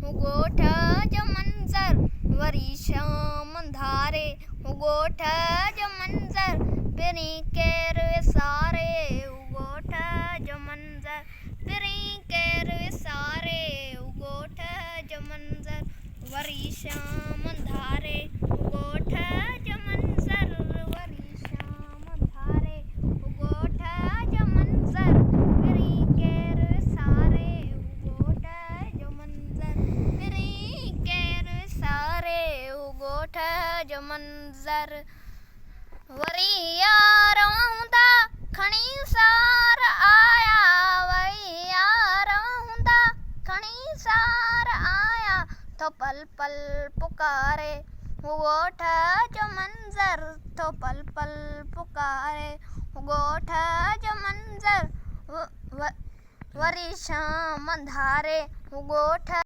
ॻोठ जो मंज़र वरी शाम अंधारे, ॻोठ जो मंज़र पहिरीं केरु विसारे, ॻोठ जो मंज़र पहिरीं केरु विसारे, ॻोठ जो मंज़र वरी शाम अंधारे, ॻोठ जो मंज़र वरी शाम अंधारे, ॻोठ जो मंज़र पहिरीं केरु विसारे, ॻोठ जो मंज़र पहिरीं केरु विसारे, ॻोठ जो मंज़र वरी यार हूंदा खणी सार आया, वरी यार हूंदा खणी सार आया, तो पल पल पुकारे, ॻोठ जो मंज़र तो पल पल पुकारे, ॻोठ जो मंज़र वरी शाम अंधारे, ॻोठ